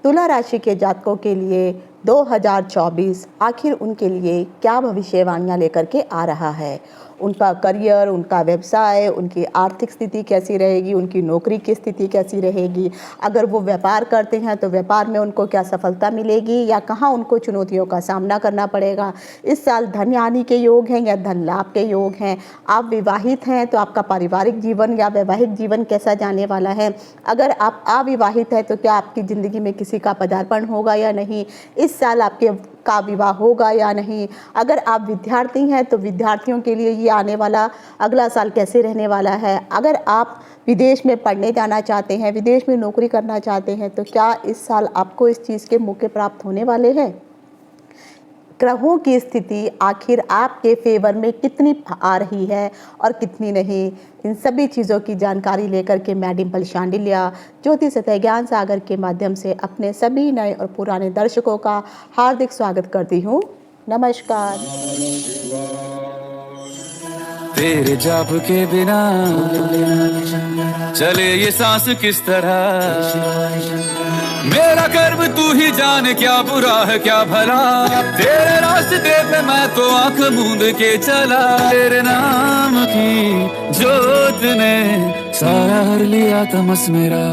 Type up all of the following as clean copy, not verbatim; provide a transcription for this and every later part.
तुला राशि के जातकों के लिए 2024 आखिर उनके लिए क्या भविष्यवाणियाँ लेकर के आ रहा है। उनका करियर, उनका व्यवसाय, उनकी आर्थिक स्थिति कैसी रहेगी, उनकी नौकरी की स्थिति कैसी रहेगी, अगर वो व्यापार करते हैं तो व्यापार में उनको क्या सफलता मिलेगी या कहाँ उनको चुनौतियों का सामना करना पड़ेगा। इस साल धन हानि के योग हैं या धन लाभ के योग हैं। आप विवाहित हैं तो आपका पारिवारिक जीवन या वैवाहिक जीवन कैसा जाने वाला है। अगर आप अविवाहित हैं तो क्या आपकी ज़िंदगी में किसी का पदार्पण होगा या नहीं। इस साल आपके का विवाह होगा या नहीं। अगर आप विद्यार्थी हैं तो विद्यार्थियों के लिए ये आने वाला अगला साल कैसे रहने वाला है। अगर आप विदेश में पढ़ने जाना चाहते हैं, विदेश में नौकरी करना चाहते हैं तो क्या इस साल आपको इस चीज़ के मौके प्राप्त होने वाले हैं। ग्रहों की स्थिति आखिर आपके फेवर में कितनी आ रही है और कितनी नहीं, इन सभी चीज़ों की जानकारी लेकर के मैं डिम्पल शांडिल्या ज्योतिष तथा ज्ञान सागर के माध्यम से अपने सभी नए और पुराने दर्शकों का हार्दिक स्वागत करती हूँ। नमस्कार। तेरे जाप के बिना चले ये सांस किस तरह। मेरा कर्म तू ही जाने, क्या बुरा है क्या भला। तेरे रास्ते पे मैं तो आंख मूंद के चला। तेरे नाम की जोत ने सारा हर लिया तमस मेरा।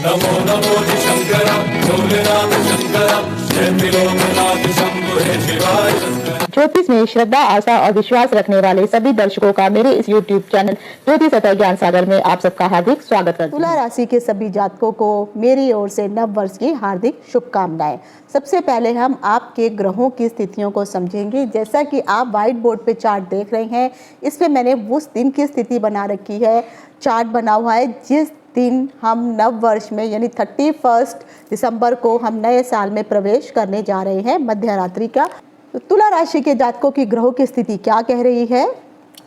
नमो नमो शंकरा भोलेनाथ शंकरा, जय त्रिलोकनाथ शंभो हे शिवाय शंकरा। ज्योतिष में श्रद्धा, आस्था और विश्वास रखने वाले सभी दर्शकों का मेरे इस YouTube चैनल ज्योतिष तथा ज्ञान सागर में आप सबका हार्दिक स्वागत है। तुला राशि के सभी जातकों को मेरी ओर से नव वर्ष की हार्दिक शुभकामनाएं। सबसे पहले हम आपके ग्रहों की स्थितियों को समझेंगे। जैसा कि आप व्हाइट बोर्ड पे चार्ट देख रहे हैं, इसमें मैंने उस दिन की स्थिति बना रखी है। चार्ट बना हुआ है जिस दिन हम नव वर्ष में यानी 31 दिसंबर को हम नए साल में प्रवेश करने जा रहे हैं मध्य रात्रि का। तो तुला राशि के जातकों की ग्रहों की स्थिति क्या कह रही है।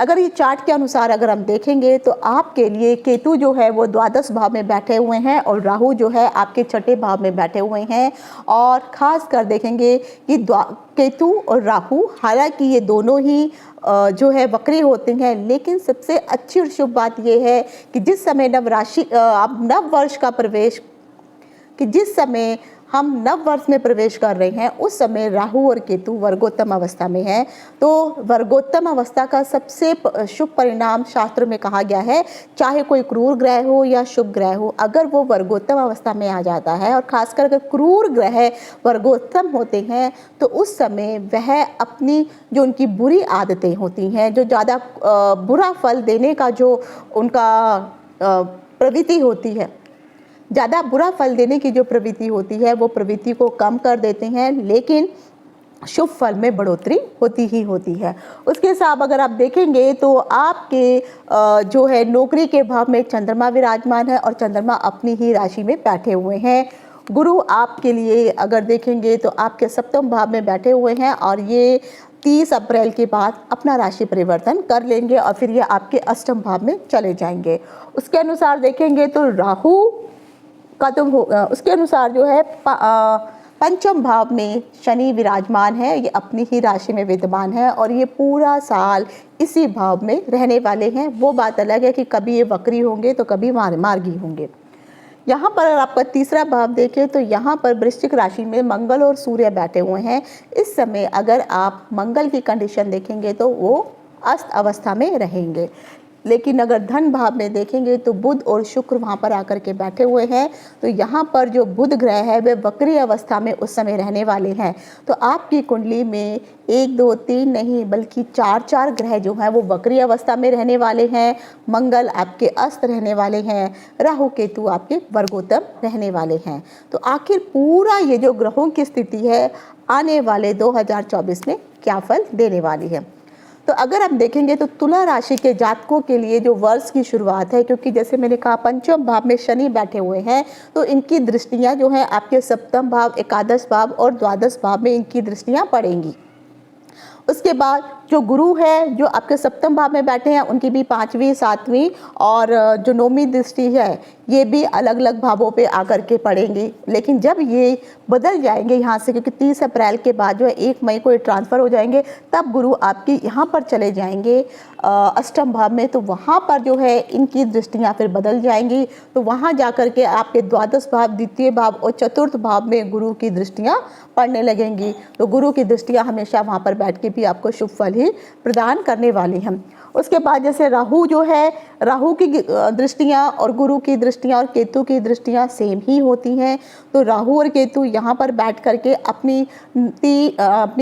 अगर ये चार्ट के अनुसार अगर हम देखेंगे तो आपके लिए केतु जो है वो द्वादश भाव में बैठे हुए हैं और राहु जो है आपके छठे भाव में बैठे हुए हैं। और ख़ास कर देखेंगे कि केतु और राहु, हालांकि ये दोनों ही जो है वक्री होते हैं, लेकिन सबसे अच्छी और शुभ बात ये है कि जिस समय नव वर्ष का प्रवेश कि जिस समय हम नव वर्ष में प्रवेश कर रहे हैं उस समय राहु और केतु वर्गोत्तम अवस्था में है। तो वर्गोत्तम अवस्था का सबसे शुभ परिणाम शास्त्र में कहा गया है, चाहे कोई क्रूर ग्रह हो या शुभ ग्रह हो, अगर वो वर्गोत्तम अवस्था में आ जाता है और खासकर अगर क्रूर ग्रह वर्गोत्तम होते हैं तो उस समय वह अपनी जो उनकी बुरी आदतें होती हैं, जो ज़्यादा बुरा फल देने का जो उनका प्रवृत्ति होती है, ज़्यादा बुरा फल देने की जो प्रवृत्ति होती है वो प्रवृत्ति को कम कर देते हैं, लेकिन शुभ फल में बढ़ोतरी होती ही होती है। उसके साथ अगर आप देखेंगे तो आपके जो है नौकरी के भाव में चंद्रमा विराजमान है और चंद्रमा अपनी ही राशि में बैठे हुए हैं। गुरु आपके लिए अगर देखेंगे तो आपके सप्तम भाव में बैठे हुए हैं और ये 30 अप्रैल के बाद अपना राशि परिवर्तन कर लेंगे और फिर ये आपके अष्टम भाव में चले जाएंगे। उसके अनुसार देखेंगे तो राहु का तो उसके अनुसार जो है पंचम भाव में शनि विराजमान है, ये अपनी ही राशि में विद्यमान है और ये पूरा साल इसी भाव में रहने वाले हैं। वो बात अलग है कि कभी ये वक्री होंगे तो कभी मार्गी होंगे। यहाँ पर अगर आपका तीसरा भाव देखें तो यहाँ पर वृश्चिक राशि में मंगल और सूर्य बैठे हुए हैं। इस समय अगर आप मंगल की कंडीशन देखेंगे तो वो अस्त अवस्था में रहेंगे, लेकिन अगर धन भाव में देखेंगे तो बुध और शुक्र वहाँ पर आकर के बैठे हुए हैं। तो यहाँ पर जो बुध ग्रह है वे वक्री अवस्था में उस समय रहने वाले हैं। तो आपकी कुंडली में 1 2 3 नहीं बल्कि 4 ग्रह जो हैं वो वक्री अवस्था में रहने वाले हैं। मंगल आपके अस्त रहने वाले हैं, राहु केतु आपके वर्गोत्तम रहने वाले हैं। तो आखिर पूरा ये जो ग्रहों की स्थिति है आने वाले 2024 में क्या फल देने वाली है। तो अगर हम देखेंगे तो तुला राशि के जातकों के लिए जो वर्ष की शुरुआत है, क्योंकि जैसे मैंने कहा पंचम भाव में शनि बैठे हुए हैं तो इनकी दृष्टियां जो हैं आपके सप्तम भाव, एकादश भाव और द्वादश भाव में इनकी दृष्टियां पड़ेंगी। उसके बाद जो गुरु है जो आपके सप्तम भाव में बैठे हैं उनकी भी 5वीं 7वीं और जो 9वीं दृष्टि है ये भी अलग अलग भावों पे आकर के पड़ेंगे। लेकिन जब ये बदल जाएंगे यहाँ से, क्योंकि 30 अप्रैल के बाद जो है 1 मई को ये ट्रांसफ़र हो जाएंगे, तब गुरु आपके यहाँ पर चले जाएंगे अष्टम भाव में, तो वहाँ पर जो है इनकी दृष्टियाँ फिर बदल जाएंगी। तो वहाँ जाकर के आपके द्वादश भाव, द्वितीय भाव और चतुर्थ भाव में गुरु की दृष्टियाँ पड़ने लगेंगी। तो गुरु की दृष्टियाँ हमेशा वहाँ पर बैठ के भी आपको शुभ फल ही प्रदान करने वाली हैं। उसके बाद जैसे राहु जो है, राहु की दृष्टियाँ और गुरु की दृष्टियाँ और केतु की दृष्टियाँ सेम ही होती हैं। तो राहु और केतु यहाँ पर बैठ करके अपनी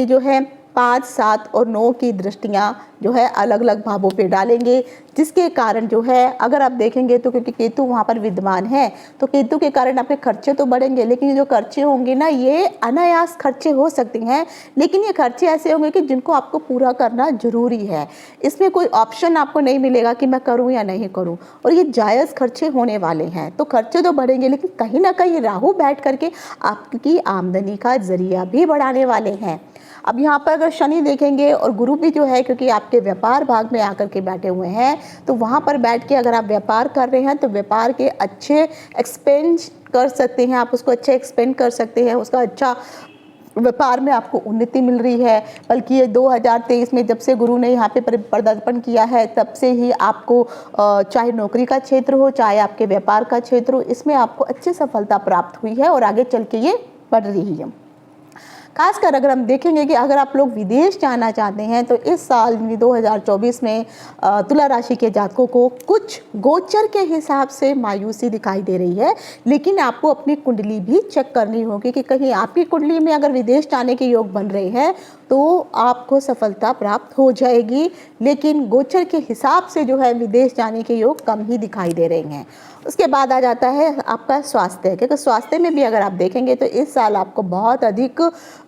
जो है 5, 7 और 9 की दृष्टियाँ जो है अलग अलग भावों पे डालेंगे, जिसके कारण जो है अगर आप देखेंगे तो क्योंकि केतु वहाँ पर विद्यमान है, तो केतु के कारण आपके खर्चे तो बढ़ेंगे, लेकिन ये जो खर्चे होंगे ना, ये अनायास खर्चे हो सकते हैं, लेकिन ये खर्चे ऐसे होंगे कि जिनको आपको पूरा करना जरूरी है। इसमें कोई ऑप्शन आपको नहीं मिलेगा कि मैं करूँ या नहीं करूँ, और ये जायज़ खर्चे होने वाले हैं। तो खर्चे तो बढ़ेंगे, लेकिन कहीं ना कहीं राहु बैठ करके आपकी आमदनी का जरिया भी बढ़ाने वाले हैं। अब यहाँ पर अगर शनि देखेंगे और गुरु भी जो है, क्योंकि आपके व्यापार भाग में आकर के बैठे हुए हैं, तो वहाँ पर बैठ के अगर आप व्यापार कर रहे हैं तो व्यापार के अच्छे एक्सपेंड कर सकते हैं, आप उसको अच्छे एक्सपेंड कर सकते हैं, उसका अच्छा व्यापार में आपको उन्नति मिल रही है। बल्कि ये 2023 में जब से गुरु ने यहाँ पे पदार्पण किया है, तब से ही आपको चाहे नौकरी का क्षेत्र हो, चाहे आपके व्यापार का क्षेत्र हो, इसमें आपको अच्छी सफलता प्राप्त हुई है और आगे चल के ये बढ़ रही है। खासकर अगर हम देखेंगे कि अगर आप लोग विदेश जाना चाहते हैं, तो इस साल 2024 में तुला राशि के जातकों को कुछ गोचर के हिसाब से मायूसी दिखाई दे रही है, लेकिन आपको अपनी कुंडली भी चेक करनी होगी कि कहीं आपकी कुंडली में अगर विदेश जाने के योग बन रहे हैं तो आपको सफलता प्राप्त हो जाएगी, लेकिन गोचर के हिसाब से जो है विदेश जाने के योग कम ही दिखाई दे रहे हैं। उसके बाद आ जाता है आपका स्वास्थ्य, क्योंकि स्वास्थ्य में भी अगर आप देखेंगे तो इस साल आपको बहुत अधिक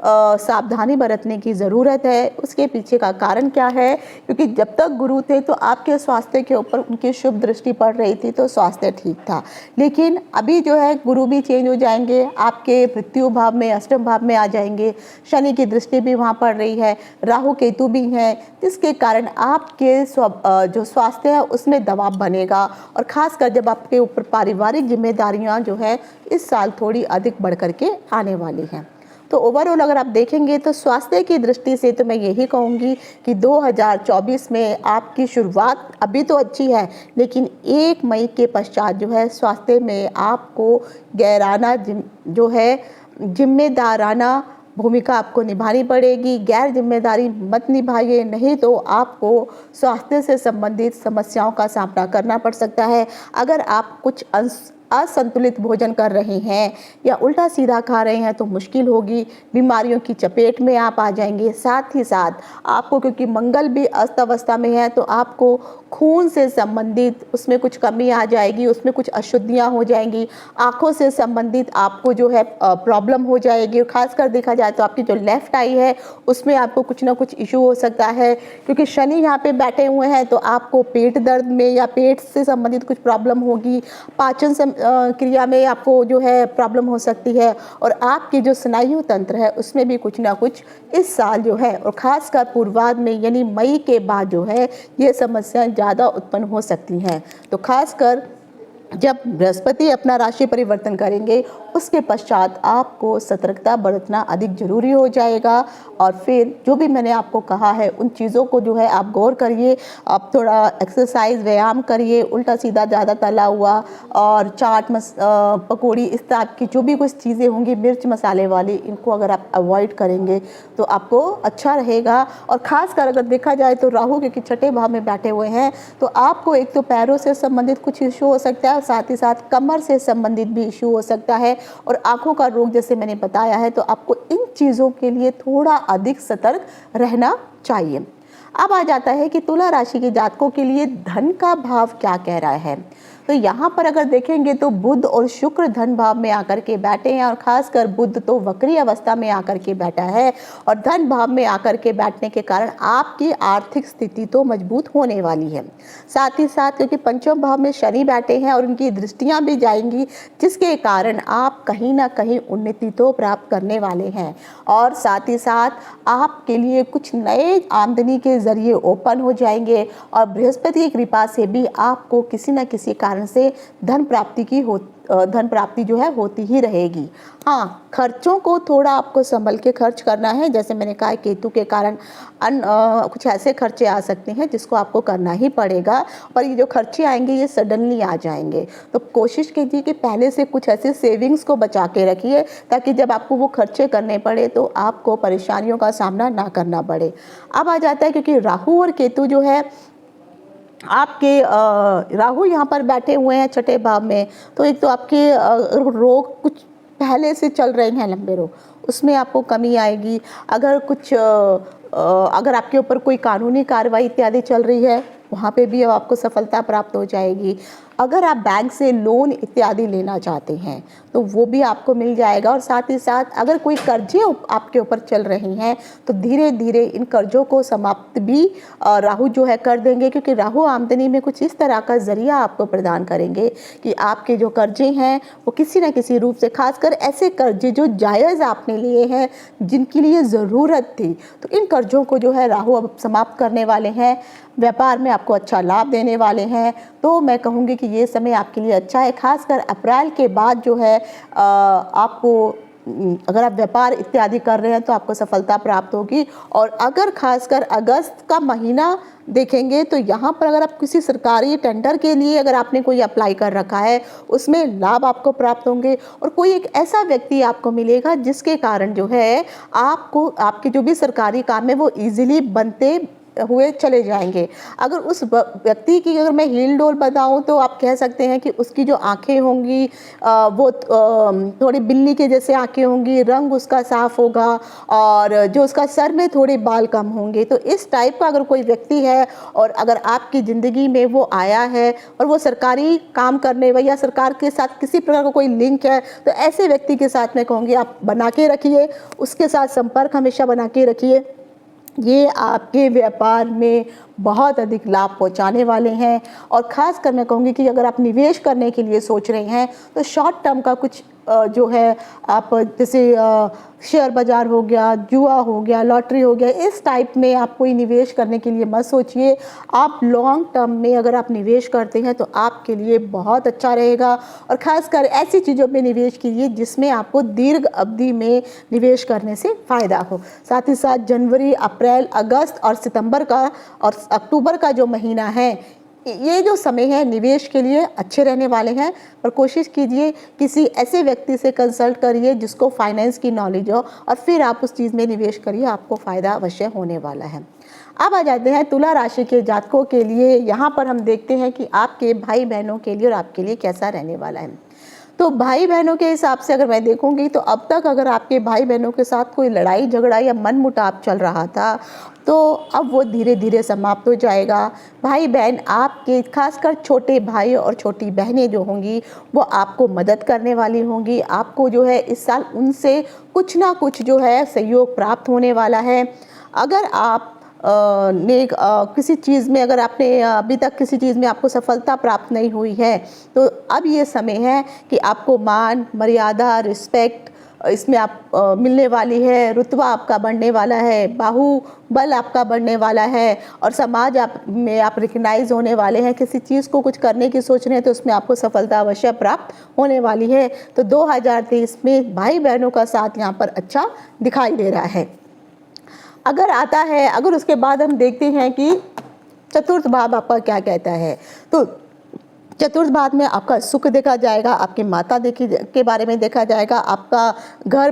सावधानी बरतने की ज़रूरत है। उसके पीछे का कारण क्या है, क्योंकि जब तक गुरु थे तो आपके स्वास्थ्य के ऊपर उनकी शुभ दृष्टि पड़ रही थी, तो स्वास्थ्य ठीक था। लेकिन अभी जो है गुरु भी चेंज हो जाएंगे, आपके मृत्यु भाव में, अष्टम भाव में आ जाएंगे, शनि की दृष्टि भी वहाँ पड़ रही है, राहु केतु भी हैं, जिसके कारण आपके जो स्वास्थ्य है उसमें दबाव बनेगा। और ख़ासकर जब आपके ऊपर पारिवारिक जिम्मेदारियां जो है इस साल थोड़ी अधिक बढ़ करके आने वाली हैं। तो ओवरऑल अगर आप देखेंगे तो स्वास्थ्य की दृष्टि से तो मैं यही कहूँगी कि 2024 में आपकी शुरुआत अभी तो अच्छी है, लेकिन 1 मई के पश्चात जो है स्वास्थ्य में आपको गैराना जो है जिम्मेदाराना भूमिका आपको निभानी पड़ेगी। गैर जिम्मेदारी मत निभाइए, नहीं तो आपको स्वास्थ्य से संबंधित समस्याओं का सामना करना पड़ सकता है। अगर आप कुछ असंतुलित भोजन कर रहे हैं या उल्टा सीधा खा रहे हैं तो मुश्किल होगी, बीमारियों की चपेट में आप आ जाएंगे। साथ ही साथ आपको, क्योंकि मंगल भी अस्त अवस्था में है, तो आपको खून से संबंधित उसमें कुछ कमी आ जाएगी, उसमें कुछ अशुद्धियां हो जाएंगी, आँखों से संबंधित आपको जो है प्रॉब्लम हो जाएगी। और खासकर देखा जाए तो आपकी जो लेफ्ट आई है उसमें आपको कुछ ना कुछ इशू हो सकता है, क्योंकि शनि यहाँ पे बैठे हुए हैं, तो आपको पेट दर्द में या पेट से संबंधित कुछ प्रॉब्लम होगी, पाचन क्रिया में आपको जो है प्रॉब्लम हो सकती है, और आपकी जो स्नायु तंत्र है उसमें भी कुछ ना कुछ इस साल जो है, और ख़ासकर पूर्वार्ध में यानी मई के बाद जो है ये समस्याएं ज़्यादा उत्पन्न हो सकती हैं। तो खासकर जब बृहस्पति अपना राशि परिवर्तन करेंगे उसके पश्चात आपको सतर्कता बरतना अधिक जरूरी हो जाएगा। और फिर जो भी मैंने आपको कहा है उन चीज़ों को जो है आप गौर करिए, आप थोड़ा एक्सरसाइज व्यायाम करिए, उल्टा सीधा ज़्यादा तला हुआ और चाट पकौड़ी इस टाइप की जो भी कुछ चीज़ें होंगी मिर्च मसाले वाली, इनको अगर आप अवॉइड करेंगे तो आपको अच्छा रहेगा। और ख़ासकर अगर देखा जाए तो राहु क्योंकि छठे भाव में बैठे हुए हैं, तो आपको एक तो पैरों से संबंधित कुछ इशू हो सकता है, साथ ही साथ कमर से संबंधित भी इशू हो सकता है, और आंखों का रोग जैसे मैंने बताया है। तो आपको इन चीज़ों के लिए थोड़ा अधिक सतर्क रहना चाहिए। अब आ जाता है कि तुला राशि के जातकों के लिए धन का भाव क्या कह रहा है। तो यहाँ पर अगर देखेंगे तो बुध और शुक्र धन भाव में आकर के बैठे हैं, और खासकर बुध तो वक्री अवस्था में आकर के बैठा है, और धन भाव में आकर के बैठने के कारण आपकी आर्थिक स्थिति तो मजबूत होने वाली है। साथ ही साथ क्योंकि पंचम भाव में शनि बैठे हैं और उनकी दृष्टियाँ भी जाएंगी, जिसके कारण आप कहीं ना कहीं उन्नति तो प्राप्त करने वाले हैं। और साथ ही साथ आपके लिए कुछ नए आमदनी के जरिए ओपन हो जाएंगे, और बृहस्पति की कृपा से भी आपको किसी न किसी कारण कारण से धन प्राप्ति जो है होती ही रहेगी। हाँ, खर्चों को थोड़ा आपको संभल के खर्च करना है। जैसे मैंने कहा, केतु के कारण कुछ ऐसे खर्चे आ सकते हैं जिसको आपको करना ही पड़ेगा, और ये जो खर्चे आएंगे ये सडनली आ जाएंगे। तो कोशिश कीजिए कि पहले से कुछ ऐसे सेविंग्स को बचा के रखिए, ताकि जब आपको वो खर्चे करने पड़े तो आपको परेशानियों का सामना ना करना पड़े। अब आ जाता है, क्योंकि राहु और केतु जो है आपके राहु यहाँ पर बैठे हुए हैं छठे भाव में, तो एक तो आपके रोग कुछ पहले से चल रहे हैं लंबे रोग, उसमें आपको कमी आएगी। अगर आपके ऊपर कोई कानूनी कार्रवाई इत्यादि चल रही है, वहाँ पे भी आपको सफलता प्राप्त हो जाएगी। अगर आप बैंक से लोन इत्यादि लेना चाहते हैं तो वो भी आपको मिल जाएगा, और साथ ही साथ अगर कोई कर्जे आपके ऊपर चल रहे हैं तो धीरे धीरे इन कर्जों को समाप्त भी राहु जो है कर देंगे, क्योंकि राहु आमदनी में कुछ इस तरह का जरिया आपको प्रदान करेंगे कि आपके जो कर्जे हैं वो किसी न किसी रूप से, खासकर ऐसे कर्जे जो जायज़ आपने लिए हैं, जिनके लिए ज़रूरत थी, तो इन कर्जों को जो है राहु अब समाप्त करने वाले हैं। व्यापार में आपको अच्छा लाभ देने वाले हैं। तो मैं कहूँगी कि ये समय आपके लिए अच्छा है। खासकर अप्रैल के बाद जो है आपको, अगर आप व्यापार इत्यादि कर रहे हैं तो आपको सफलता प्राप्त होगी। और अगर खासकर अगस्त का महीना देखेंगे तो यहाँ पर अगर आप किसी सरकारी टेंडर के लिए अगर आपने कोई अप्लाई कर रखा है, उसमें लाभ आपको प्राप्त होंगे, और कोई एक ऐसा व्यक्ति आपको मिलेगा जिसके कारण जो है आपको आपके जो भी सरकारी काम है वो ईजिली बनते हुए चले जाएंगे। अगर उस व्यक्ति की अगर मैं हील डोल बताऊं तो आप कह सकते हैं कि उसकी जो आंखें होंगी वो थोड़ी बिल्ली के जैसे आंखें होंगी, रंग उसका साफ होगा, और जो उसका सर में थोड़े बाल कम होंगे। तो इस टाइप का अगर कोई व्यक्ति है और अगर आपकी ज़िंदगी में वो आया है और वो सरकारी काम करने या सरकार के साथ किसी प्रकार का कोई लिंक है, तो ऐसे व्यक्ति के साथ मैं कहूँगी आप बना के रखिए, उसके साथ संपर्क हमेशा बना के रखिए। ये आपके व्यापार में बहुत अधिक लाभ पहुंचाने वाले हैं। और ख़ास कर मैं कहूँगी कि अगर आप निवेश करने के लिए सोच रहे हैं तो शॉर्ट टर्म का कुछ जो है आप जैसे शेयर बाज़ार हो गया, जुआ हो गया, लॉटरी हो गया, इस टाइप में आप कोई निवेश करने के लिए मत सोचिए। आप लॉन्ग टर्म में अगर आप निवेश करते हैं तो आपके लिए बहुत अच्छा रहेगा। और ख़ासकर ऐसी चीज़ों में निवेश कीजिए जिसमें आपको दीर्घ अवधि में निवेश करने से फ़ायदा हो। साथ ही साथ जनवरी, अप्रैल, अगस्त और सितंबर का और अक्टूबर का जो महीना है, ये जो समय है निवेश के लिए अच्छे रहने वाले हैं। पर कोशिश कीजिए किसी ऐसे व्यक्ति से कंसल्ट करिए जिसको फाइनेंस की नॉलेज हो, और फिर आप उस चीज़ में निवेश करिए, आपको फ़ायदा अवश्य होने वाला है। अब आ जाते हैं तुला राशि के जातकों के लिए। यहाँ पर हम देखते हैं कि आपके भाई बहनों के लिए और आपके लिए कैसा रहने वाला है। तो भाई बहनों के हिसाब से अगर मैं देखूंगी तो अब तक अगर आपके भाई बहनों के साथ कोई लड़ाई झगड़ा या मनमुटाव चल रहा था तो अब वो धीरे धीरे समाप्त हो जाएगा। भाई बहन आपके, खासकर छोटे भाई और छोटी बहनें जो होंगी वो आपको मदद करने वाली होंगी। आपको जो है इस साल उनसे कुछ ना कुछ जो है सहयोग प्राप्त होने वाला है। अगर आप किसी चीज़ में, अगर आपने अभी तक किसी चीज़ में आपको सफलता प्राप्त नहीं हुई है तो अब ये समय है कि आपको मान मर्यादा, रिस्पेक्ट इसमें आप मिलने वाली है। रुतबा आपका बढ़ने वाला है, बाहुबल आपका बढ़ने वाला है, और समाज में आप रिकग्नाइज होने वाले हैं। किसी चीज़ को कुछ करने की सोच रहे हैं तो उसमें आपको सफलता अवश्य प्राप्त होने वाली है। तो 2023 में भाई बहनों का साथ यहाँ पर अच्छा दिखाई दे रहा है। अगर उसके बाद हम देखते हैं कि चतुर्थ भाव आपका क्या कहता है, तो चतुर्थ भाव में आपका सुख देखा जाएगा, आपकी माता के बारे में देखा जाएगा, आपका घर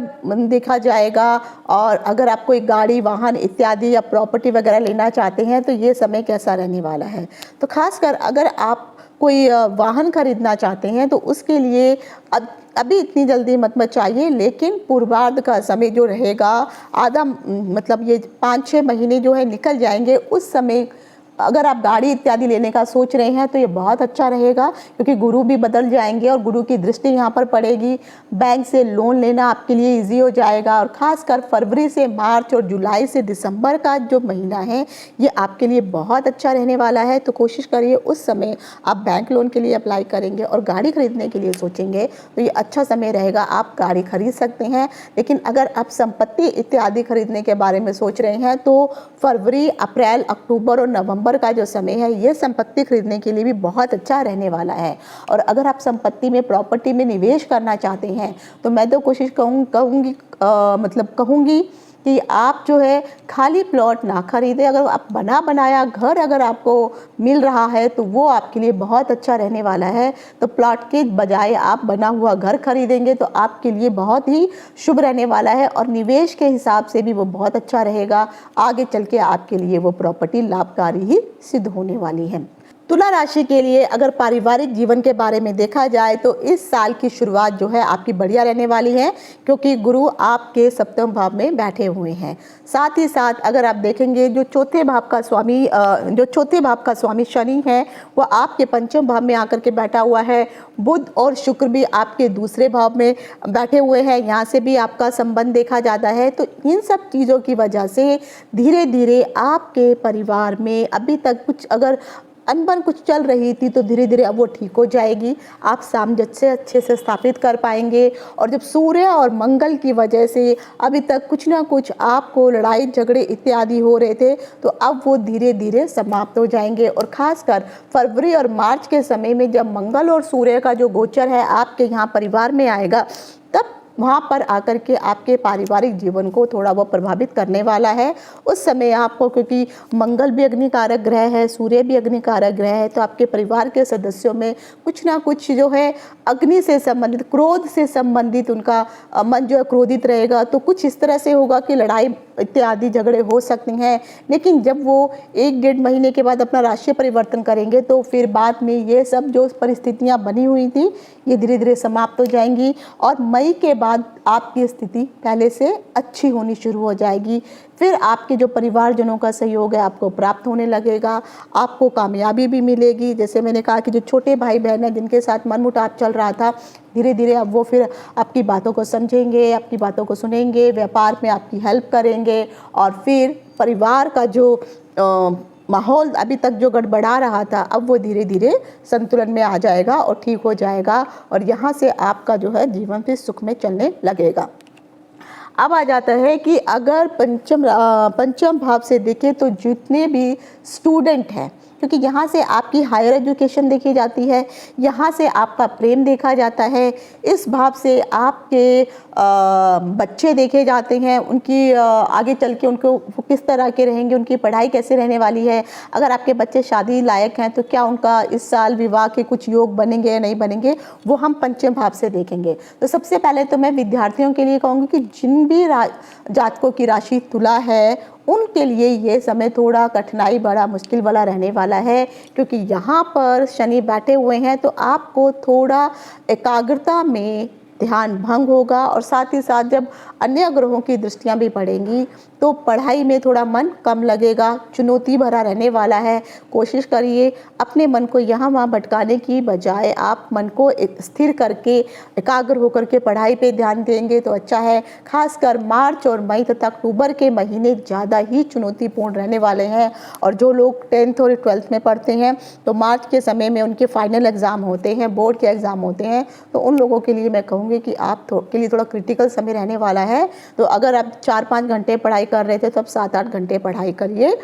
देखा जाएगा, और अगर आप कोई गाड़ी, वाहन इत्यादि या प्रॉपर्टी वगैरह लेना चाहते हैं तो ये समय कैसा रहने वाला है। तो खासकर अगर आप कोई वाहन खरीदना चाहते हैं तो उसके लिए अभी इतनी जल्दी मत मचाइए, लेकिन पूर्वार्ध का समय जो रहेगा, आधा मतलब ये 5-6 महीने जो है निकल जाएंगे, उस समय अगर आप गाड़ी इत्यादि लेने का सोच रहे हैं तो ये बहुत अच्छा रहेगा, क्योंकि गुरु भी बदल जाएंगे और गुरु की दृष्टि यहाँ पर पड़ेगी। बैंक से लोन लेना आपके लिए इजी हो जाएगा। और ख़ासकर फरवरी से मार्च और जुलाई से दिसंबर का जो महीना है ये आपके लिए बहुत अच्छा रहने वाला है। तो कोशिश करिए उस समय आप बैंक लोन के लिए अप्लाई करेंगे और गाड़ी खरीदने के लिए सोचेंगे तो ये अच्छा समय रहेगा, आप गाड़ी खरीद सकते हैं। लेकिन अगर आप संपत्ति इत्यादि खरीदने के बारे में सोच रहे हैं तो फरवरी, अप्रैल, अक्टूबर और नवंबर नवंबर का जो समय है ये संपत्ति खरीदने के लिए भी बहुत अच्छा रहने वाला है। और अगर आप संपत्ति में, प्रॉपर्टी में निवेश करना चाहते हैं तो मैं तो कोशिश कहूँगी कि आप जो है खाली प्लॉट ना खरीदें। अगर आप बना बनाया घर अगर आपको मिल रहा है तो वो आपके लिए बहुत अच्छा रहने वाला है। तो प्लॉट के बजाय आप बना हुआ घर खरीदेंगे तो आपके लिए बहुत ही शुभ रहने वाला है और निवेश के हिसाब से भी वो बहुत अच्छा रहेगा। आगे चल के आपके लिए वो प्रॉपर्टी लाभकारी ही सिद्ध होने वाली है। तुला राशि के लिए अगर पारिवारिक जीवन के बारे में देखा जाए तो इस साल की शुरुआत जो है आपकी बढ़िया रहने वाली है, क्योंकि गुरु आपके सप्तम भाव में बैठे हुए हैं। साथ ही साथ अगर आप देखेंगे जो चौथे भाव का स्वामी शनि है वो आपके पंचम भाव में आकर के बैठा हुआ है। बुध और शुक्र भी आपके दूसरे भाव में बैठे हुए हैं, यहाँ से भी आपका संबंध देखा जाता है। तो इन सब चीज़ों की वजह से धीरे धीरे आपके परिवार में अभी तक कुछ अगर अनबन कुछ चल रही थी तो धीरे धीरे अब वो ठीक हो जाएगी। आप सामंजस्य अच्छे से स्थापित कर पाएंगे। और जब सूर्य और मंगल की वजह से अभी तक कुछ ना कुछ आपको लड़ाई झगड़े इत्यादि हो रहे थे तो अब वो धीरे धीरे समाप्त हो जाएंगे। और ख़ासकर फरवरी और मार्च के समय में जब मंगल और सूर्य का जो गोचर है आपके यहाँ परिवार में आएगा तब वहाँ पर आकर के आपके पारिवारिक जीवन को थोड़ा वो प्रभावित करने वाला है। उस समय आपको, क्योंकि मंगल भी अग्निकारक ग्रह है, सूर्य भी अग्निकारक ग्रह है, तो आपके परिवार के सदस्यों में कुछ ना कुछ जो है अग्नि से संबंधित, क्रोध से संबंधित उनका मन जो है क्रोधित रहेगा। तो कुछ इस तरह से होगा कि लड़ाई इत्यादि झगड़े हो सकते हैं। लेकिन जब वो 1-1.5 महीने के बाद अपना राशि परिवर्तन करेंगे तो फिर बाद में ये सब जो परिस्थितियाँ बनी हुई थी ये धीरे धीरे समाप्त हो जाएंगी और मई के बाद आपकी स्थिति पहले से अच्छी होनी शुरू हो जाएगी। फिर आपके जो परिवारजनों का सहयोग है आपको प्राप्त होने लगेगा, आपको कामयाबी भी मिलेगी। जैसे मैंने कहा कि जो छोटे भाई बहन हैं जिनके साथ मनमुटाव चल रहा था, धीरे धीरे अब वो फिर आपकी बातों को समझेंगे, आपकी बातों को सुनेंगे, व्यापार में आपकी हेल्प करेंगे और फिर परिवार का जो माहौल अभी तक जो गड़बड़ा रहा था अब वो धीरे धीरे संतुलन में आ जाएगा और ठीक हो जाएगा और यहाँ से आपका जो है जीवन फिर सुख में चलने लगेगा। अब आ जाता है कि अगर पंचम भाव से देखें तो जितने भी स्टूडेंट हैं, क्योंकि यहाँ से आपकी हायर एजुकेशन देखी जाती है, यहाँ से आपका प्रेम देखा जाता है, इस भाव से आपके बच्चे देखे जाते हैं, उनकी आगे चल के उनको किस तरह के रहेंगे, उनकी पढ़ाई कैसे रहने वाली है। अगर आपके बच्चे शादी लायक हैं तो क्या उनका इस साल विवाह के कुछ योग बनेंगे या नहीं बनेंगे, वो हम पंचम भाव से देखेंगे। तो सबसे पहले तो मैं विद्यार्थियों के लिए कहूँगी कि जिन भी जातकों की राशि तुला है उनके लिए ये समय थोड़ा कठिनाई बड़ा मुश्किल वाला रहने वाला है, क्योंकि यहाँ पर शनि बैठे हुए हैं तो आपको थोड़ा एकाग्रता में ध्यान भंग होगा और साथ ही साथ जब अन्य ग्रहों की दृष्टियाँ भी पड़ेंगी तो पढ़ाई में थोड़ा मन कम लगेगा, चुनौती भरा रहने वाला है। कोशिश करिए अपने मन को यहाँ वहाँ भटकाने की बजाय आप मन को स्थिर करके एकाग्र होकर के पढ़ाई पे ध्यान देंगे तो अच्छा है। खासकर मार्च और मई तथा अक्टूबर के महीने ज़्यादा ही चुनौतीपूर्ण रहने वाले हैं और जो लोग 10th और 12th में पढ़ते हैं तो मार्च के समय में उनके फाइनल एग्ज़ाम होते हैं, बोर्ड के एग्ज़ाम होते हैं, तो उन लोगों के लिए मैं कहूँगी कि आप के लिए थोड़ा क्रिटिकल समय रहने वाला है। तो अगर आप 4-5 घंटे पढ़ाई कर रहे थे तो अब 7-8 घंटे पढ़ाई करिए,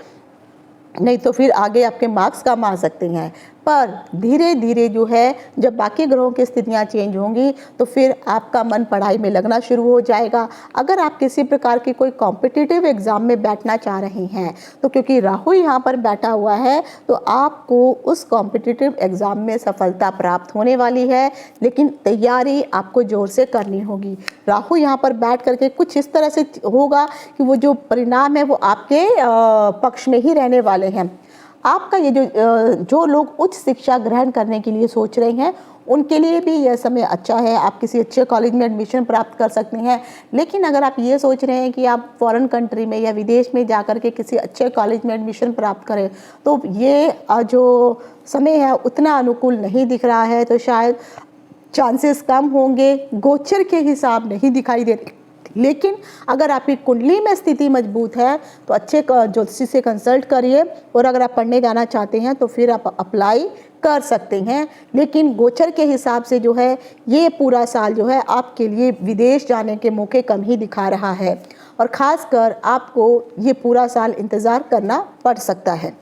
नहीं तो फिर आगे आपके मार्क्स कम आ सकते हैं। पर धीरे धीरे जो है जब बाकी ग्रहों की स्थितियाँ चेंज होंगी तो फिर आपका मन पढ़ाई में लगना शुरू हो जाएगा। अगर आप किसी प्रकार की कोई कॉम्पिटिटिव एग्ज़ाम में बैठना चाह रहे हैं तो क्योंकि राहु यहाँ पर बैठा हुआ है तो आपको उस कॉम्पिटिटिव एग्ज़ाम में सफलता प्राप्त होने वाली है, लेकिन तैयारी आपको ज़ोर से करनी होगी। राहु यहाँ पर बैठ करके कुछ इस तरह से होगा कि वो जो परिणाम है वो आपके पक्ष में ही रहने वाले हैं। आपका ये जो लोग उच्च शिक्षा ग्रहण करने के लिए सोच रहे हैं उनके लिए भी यह समय अच्छा है, आप किसी अच्छे कॉलेज में एडमिशन प्राप्त कर सकते हैं। लेकिन अगर आप ये सोच रहे हैं कि आप फॉरेन कंट्री में या विदेश में जाकर के किसी अच्छे कॉलेज में एडमिशन प्राप्त करें तो ये जो समय है उतना अनुकूल नहीं दिख रहा है, तो शायद चांसेस कम होंगे, गोचर के हिसाब नहीं दिखाई दे रहे। लेकिन अगर आपकी कुंडली में स्थिति मजबूत है तो अच्छे ज्योतिषी से कंसल्ट करिए और अगर आप पढ़ने जाना चाहते हैं तो फिर आप अप्लाई कर सकते हैं। लेकिन गोचर के हिसाब से जो है ये पूरा साल जो है आपके लिए विदेश जाने के मौके कम ही दिखा रहा है और ख़ासकर आपको ये पूरा साल इंतज़ार करना पड़ सकता है।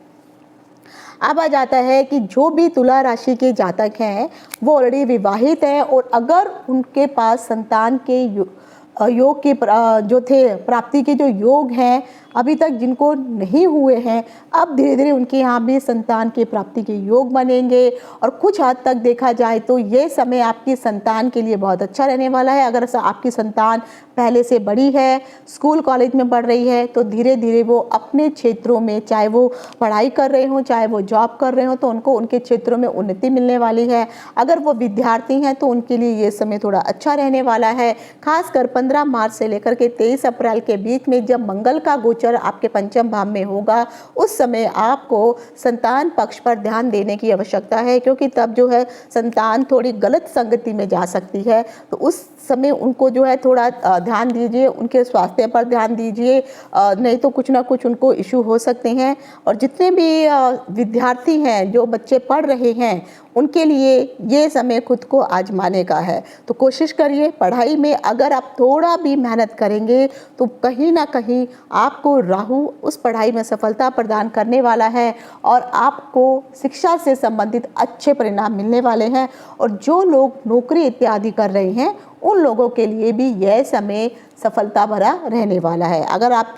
अब आ जाता है कि जो भी तुला राशि के जातक हैं वो ऑलरेडी विवाहित हैं और अगर उनके पास संतान के योग के जो थे प्राप्ति के जो योग हैं अभी तक जिनको नहीं हुए हैं, अब धीरे धीरे उनके यहाँ भी संतान की प्राप्ति के योग बनेंगे। और कुछ हद तक देखा जाए तो ये समय आपकी संतान के लिए बहुत अच्छा रहने वाला है। अगर आपकी संतान पहले से बड़ी है, स्कूल कॉलेज में पढ़ रही है, तो धीरे धीरे वो अपने क्षेत्रों में, चाहे वो पढ़ाई कर रहे हों, चाहे वो जॉब कर रहे हों, तो उनको उनके क्षेत्रों में उन्नति मिलने वाली है। अगर वो विद्यार्थी हैं तो उनके लिए ये समय थोड़ा अच्छा रहने वाला है। खासकर 15 मार्च से लेकर के 23 अप्रैल के बीच में जब मंगल का गोचर आपके पंचम भाव में होगा, उस समय आपको संतान पक्ष पर ध्यान देने की आवश्यकता है, क्योंकि तब जो है संतान थोड़ी गलत संगति में जा सकती है। तो उस समय उनको जो है थोड़ा ध्यान दीजिए, उनके स्वास्थ्य पर ध्यान दीजिए, नहीं तो कुछ ना कुछ उनको इशू हो सकते हैं। और जितने भी विद्यार्थी हैं, जो बच्चे पढ़ रहे हैं, उनके लिए ये समय खुद को आजमाने का है। तो कोशिश करिए पढ़ाई में, अगर आप थोड़ा भी मेहनत करेंगे तो कहीं ना कहीं आपको राहु उस पढ़ाई में सफलता प्रदान करने वाला है और आपको शिक्षा से संबंधित अच्छे परिणाम मिलने वाले हैं। और जो लोग नौकरी इत्यादि कर रहे हैं उन लोगों के लिए भी यह समय सफलता भरा रहने वाला है। अगर आप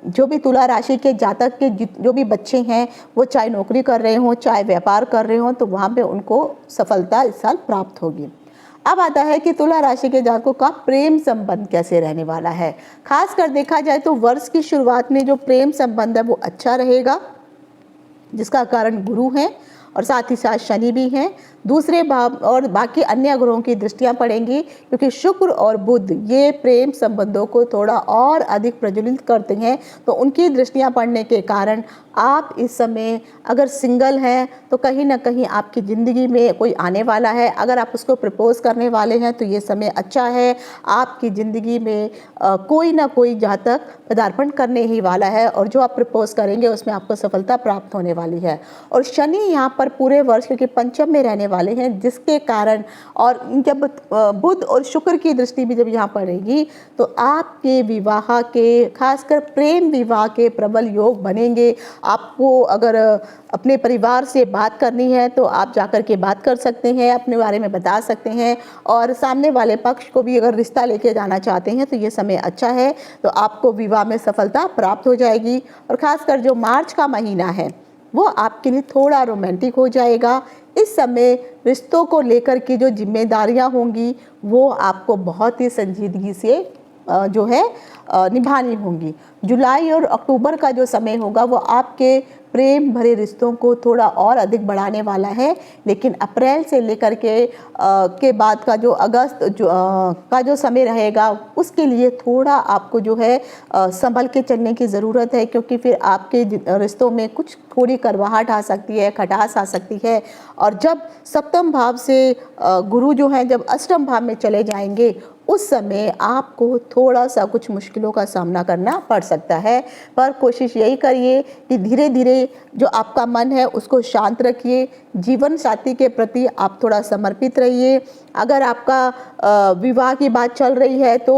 जो भी तुला राशि के जातक के जो भी बच्चे हैं वो चाहे नौकरी कर रहे हों, चाहे व्यापार कर रहे हों, तो वहाँ पे उनको सफलता इस साल प्राप्त होगी। अब आता है कि तुला राशि के जातकों का प्रेम संबंध कैसे रहने वाला है। खासकर देखा जाए तो वर्ष की शुरुआत में जो प्रेम संबंध है वो अच्छा रहेगा, जिसका कारण गुरु हैं और साथ ही साथ शनि भी हैं। दूसरे भाव और बाकी अन्य ग्रहों की दृष्टियां पड़ेंगी, क्योंकि शुक्र और बुध ये प्रेम संबंधों को थोड़ा और अधिक प्रज्वलित करते हैं। तो उनकी दृष्टियां पड़ने के कारण आप इस समय अगर सिंगल हैं तो कहीं ना कहीं आपकी ज़िंदगी में कोई आने वाला है। अगर आप उसको प्रपोज करने वाले हैं तो ये समय अच्छा है। आपकी ज़िंदगी में कोई ना कोई जातक पदार्पण करने ही वाला है और जो आप प्रपोज करेंगे उसमें आपको सफलता प्राप्त होने वाली है। और शनि यहाँ पर पूरे वर्ष क्योंकि पंचम में रहने वाले हैं, जिसके कारण और जब बुध और शुक्र की दृष्टि भी जब यहाँ पड़ेगी तो आपके विवाह के, खासकर प्रेम विवाह के प्रबल योग बनेंगे। आपको अगर अपने परिवार से बात करनी है तो आप जाकर के बात कर सकते हैं, अपने बारे में बता सकते हैं। और सामने वाले पक्ष को भी अगर रिश्ता लेके जाना चाहते हैं तो ये समय अच्छा है, तो आपको विवाह में सफलता प्राप्त हो जाएगी। और ख़ासकर जो मार्च का महीना है वो आपके लिए थोड़ा रोमांटिक हो जाएगा। इस समय रिश्तों को लेकर की जो जिम्मेदारियां होंगी वो आपको बहुत ही संजीदगी से जो है निभानी होंगी। जुलाई और अक्टूबर का जो समय होगा वो आपके प्रेम भरे रिश्तों को थोड़ा और अधिक बढ़ाने वाला है, लेकिन अप्रैल से लेकर के बाद का जो अगस्त का जो समय रहेगा उसके लिए थोड़ा आपको जो है संभल के चलने की ज़रूरत है, क्योंकि फिर आपके रिश्तों में कुछ थोड़ी कड़वाहट आ सकती है, खटास आ सकती है। और जब सप्तम भाव से गुरु जो हैं जब अष्टम भाव में चले जाएंगे उस समय आपको थोड़ा सा कुछ मुश्किलों का सामना करना पड़ सकता है। पर कोशिश यही करिए कि धीरे धीरे जो आपका मन है उसको शांत रखिए। जीवन साथी के प्रति आप थोड़ा समर्पित रहिए। अगर आपका विवाह की बात चल रही है तो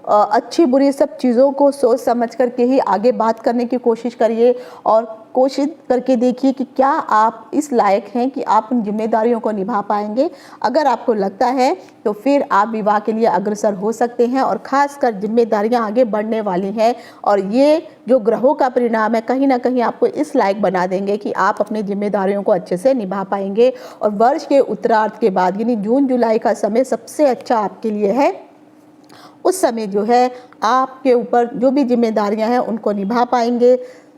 अच्छी बुरी सब चीज़ों को सोच समझ करके ही आगे बात करने की कोशिश करिए और कोशिश करके देखिए कि क्या आप इस लायक हैं कि आप उन जिम्मेदारियों को निभा पाएंगे। अगर आपको लगता है तो फिर आप विवाह के लिए अग्रसर हो सकते हैं। और ख़ासकर जिम्मेदारियां आगे बढ़ने वाली हैं और ये जो ग्रहों का परिणाम है कहीं ना कहीं आपको इस लायक बना देंगे कि आप अपनी जिम्मेदारियों को अच्छे से निभा पाएंगे। और वर्ष के उत्तरार्ध के बाद यानी जून जुलाई का समय सबसे अच्छा आपके लिए है। उस समय जो है आपके ऊपर जो भी जिम्मेदारियां हैं उनको निभा पाएंगे।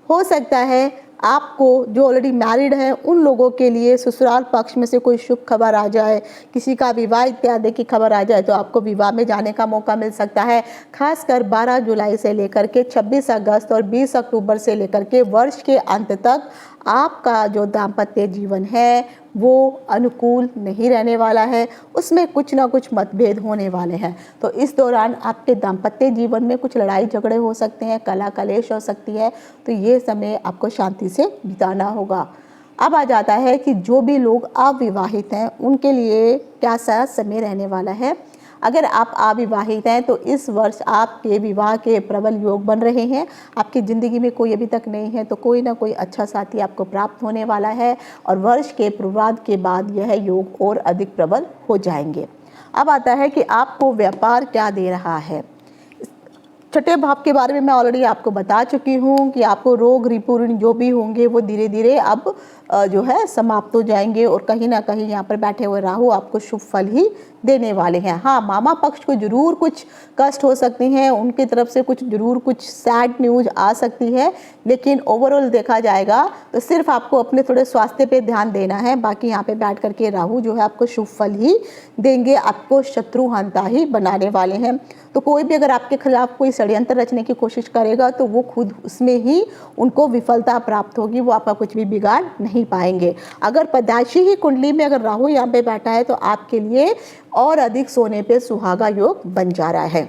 हो सकता है आपको जो ऑलरेडी मैरिड हैं उन लोगों के लिए ससुराल पक्ष में से कोई शुभ खबर आ जाए, किसी का विवाह इत्यादि की खबर आ जाए तो आपको विवाह में जाने का मौका मिल सकता है। खासकर 12 जुलाई से लेकर के 26 अगस्त और 20 अक्टूबर से लेकर के वर्ष के अंत तक आपका जो दाम्पत्य जीवन है वो अनुकूल नहीं रहने वाला है, उसमें कुछ ना कुछ मतभेद होने वाले हैं। तो इस दौरान आपके दाम्पत्य जीवन में कुछ लड़ाई झगड़े हो सकते हैं, कलह कलेश हो सकती है, तो ये समय आपको शांति से बिताना होगा। अब आ जाता है कि जो भी लोग अविवाहित हैं उनके लिए क्या सा समय रहने वाला है। अगर आप अविवाहित हैं तो इस वर्ष आपके विवाह के प्रबल योग बन रहे हैं। आपकी ज़िंदगी में कोई अभी तक नहीं है तो कोई ना कोई अच्छा साथी आपको प्राप्त होने वाला है और वर्ष के पूर्वार्ध के बाद यह योग और अधिक प्रबल हो जाएंगे। अब आता है कि आपको व्यापार क्या दे रहा है। छठे भाव के बारे में मैं ऑलरेडी आपको बता चुकी हूँ कि आपको रोग रिपू ऋण जो भी होंगे वो धीरे धीरे अब जो है समाप्त हो जाएंगे और कहीं ना कहीं यहाँ पर बैठे हुए राहु आपको शुभ फल ही देने वाले हैं। हाँ, मामा पक्ष को जरूर कुछ कष्ट हो सकती हैं, उनकी तरफ से जरूर कुछ सैड न्यूज आ सकती है, लेकिन ओवरऑल देखा जाएगा तो सिर्फ आपको अपने थोड़े स्वास्थ्य पे ध्यान देना है। बाकी यहाँ पे बैठ करके राहु जो है आपको शुभ फल ही देंगे, आपको शत्रुहंता ही बनाने वाले हैं। तो कोई भी अगर आपके खिलाफ कोई षड्यंत्र रचने की कोशिश करेगा तो वो खुद उसमें ही उनको विफलता प्राप्त होगी, वो आपका कुछ भी बिगाड़ नहीं पाएंगे। अगर पैदाइशी ही कुंडली में अगर राहु यहाँ पे बैठा है तो आपके लिए और अधिक सोने पे सुहागा योग बन जा रहा है।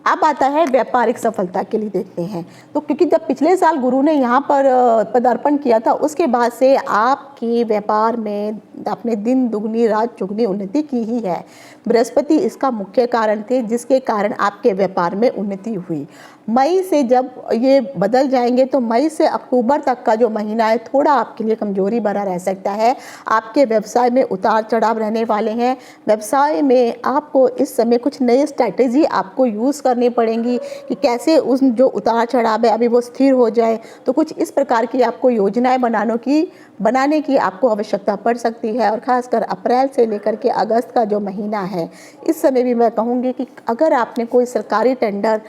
अब आता है व्यापारिक सफलता के लिए देखते हैं। तो क्योंकि जब पिछले साल गुरु ने यहाँ पर पदार्पण किया था उसके बाद से आपके व्यापार में आपने दिन दुगनी रात चौगुनी उन्नति की ही है। बृहस्पति इसका मुख्य कारण थे जिसके कारण आपके व्यापार में उन्नति हुई। मई से जब ये बदल जाएंगे तो मई से अक्टूबर तक का जो महीना है थोड़ा आपके लिए कमजोरी भरा रह सकता है। आपके व्यवसाय में उतार चढ़ाव रहने वाले हैं। व्यवसाय में आपको इस समय कुछ नई स्ट्रैटेजी आपको यूज़ करनी पड़ेंगी कि कैसे उस जो उतार चढ़ाव है अभी वो स्थिर हो जाए। तो कुछ इस प्रकार की आपको योजनाएं बनाने की आपको आवश्यकता पड़ सकती है। और ख़ासकर अप्रैल से लेकर के अगस्त का जो महीना है इस समय भी मैं कहूँगी कि अगर आपने कोई सरकारी टेंडर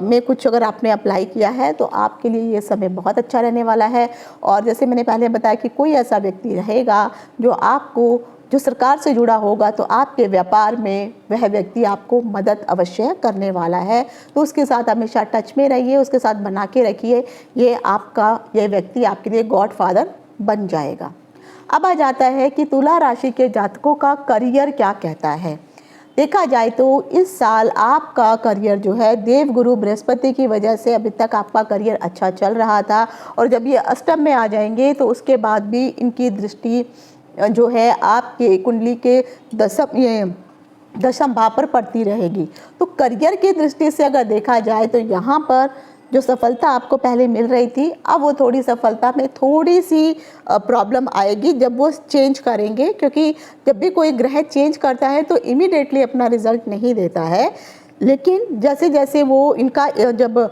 में कुछ अगर आपने अप्लाई किया है तो आपके लिए ये समय बहुत अच्छा रहने वाला है। और जैसे मैंने पहले बताया कि कोई ऐसा व्यक्ति रहेगा जो सरकार से जुड़ा होगा तो आपके व्यापार में वह व्यक्ति आपको मदद अवश्य करने वाला है। तो उसके साथ हमेशा टच में रहिए, उसके साथ बना के रखिए। ये व्यक्ति आपके लिए गॉड फादर बन जाएगा। अब आ जाता है कि तुला राशि के जातकों का करियर क्या कहता है। देखा जाए तो इस साल आपका करियर जो है देवगुरु बृहस्पति की वजह से अभी तक आपका करियर अच्छा चल रहा था और जब ये अष्टम में आ जाएंगे तो उसके बाद भी इनकी दृष्टि जो है आपके कुंडली के दशम भाव पर पड़ती रहेगी। तो करियर की दृष्टि से अगर देखा जाए तो यहाँ पर जो सफलता आपको पहले मिल रही थी अब वो थोड़ी सफलता में थोड़ी सी प्रॉब्लम आएगी जब वो चेंज करेंगे, क्योंकि जब भी कोई ग्रह चेंज करता है तो इमीडिएटली अपना रिजल्ट नहीं देता है। लेकिन जैसे जैसे वो जब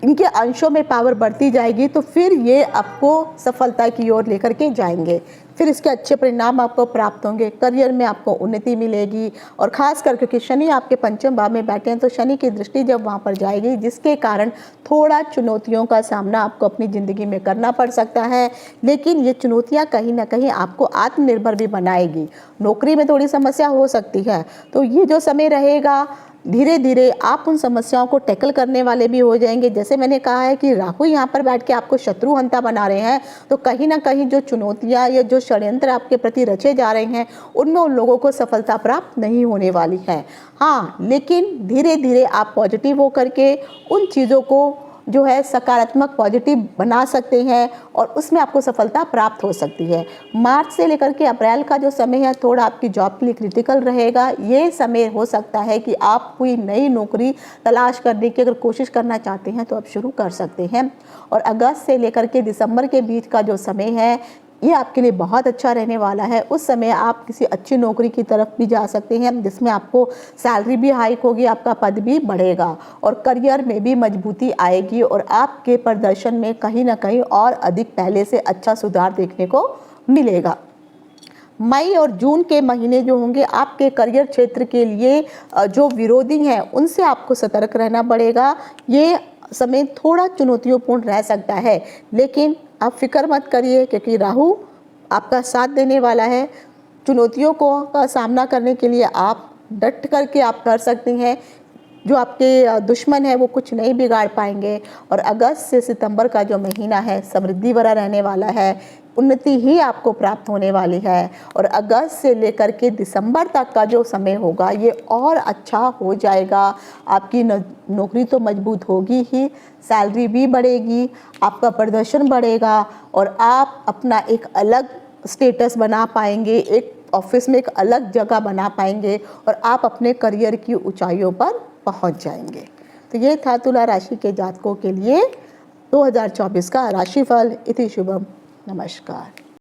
इनके अंशों में पावर बढ़ती जाएगी तो फिर ये आपको सफलता की ओर लेकर के जाएंगे, फिर इसके अच्छे परिणाम आपको प्राप्त होंगे, करियर में आपको उन्नति मिलेगी। और खासकर क्योंकि शनि आपके पंचम भाव में बैठे हैं तो शनि की दृष्टि जब वहाँ पर जाएगी जिसके कारण थोड़ा चुनौतियों का सामना आपको अपनी ज़िंदगी में करना पड़ सकता है। लेकिन ये चुनौतियाँ कहीं ना कहीं आपको आत्मनिर्भर भी बनाएगी। नौकरी में थोड़ी समस्या हो सकती है तो ये जो समय रहेगा धीरे धीरे आप उन समस्याओं को टैकल करने वाले भी हो जाएंगे। जैसे मैंने कहा है कि राहु यहाँ पर बैठ के आपको शत्रुहंता बना रहे हैं तो कहीं ना कहीं जो चुनौतियाँ या जो षड्यंत्र आपके प्रति रचे जा रहे हैं उनमें उन लोगों को सफलता प्राप्त नहीं होने वाली है। हाँ, लेकिन धीरे धीरे आप पॉजिटिव होकर के उन चीज़ों को जो है सकारात्मक पॉजिटिव बना सकते हैं और उसमें आपको सफलता प्राप्त हो सकती है। मार्च से लेकर के अप्रैल का जो समय है थोड़ा आपकी जॉब के लिए क्रिटिकल रहेगा। ये समय हो सकता है कि आप कोई नई नौकरी तलाश करने की अगर कोशिश करना चाहते हैं तो आप शुरू कर सकते हैं। और अगस्त से लेकर के दिसंबर के बीच का जो समय है ये आपके लिए बहुत अच्छा रहने वाला है। उस समय आप किसी अच्छी नौकरी की तरफ भी जा सकते हैं जिसमें आपको सैलरी भी हाइक होगी, आपका पद भी बढ़ेगा और करियर में भी मजबूती आएगी और आपके प्रदर्शन में कहीं ना कहीं और अधिक पहले से अच्छा सुधार देखने को मिलेगा। मई और जून के महीने जो होंगे आपके करियर क्षेत्र के लिए जो विरोधी हैं उनसे आपको सतर्क रहना पड़ेगा। ये समय थोड़ा चुनौतियोंपूर्ण रह सकता है लेकिन आप फिक्र मत करिए क्योंकि राहु आपका साथ देने वाला है। चुनौतियों का सामना करने के लिए आप डट करके आप कर सकते हैं। जो आपके दुश्मन है वो कुछ नहीं बिगाड़ पाएंगे। और अगस्त से सितंबर का जो महीना है समृद्धि भरा रहने वाला है, उन्नति ही आपको प्राप्त होने वाली है। और अगस्त से लेकर के दिसंबर तक का जो समय होगा ये और अच्छा हो जाएगा। आपकी नौकरी तो मजबूत होगी ही, सैलरी भी बढ़ेगी, आपका प्रदर्शन बढ़ेगा और आप अपना एक अलग स्टेटस बना पाएंगे, एक ऑफिस में एक अलग जगह बना पाएंगे और आप अपने करियर की ऊंचाइयों पर पहुंच जाएंगे। तो ये था तुला राशि के जातकों के लिए 2024 का राशिफल। इति शुभम। नमस्कार।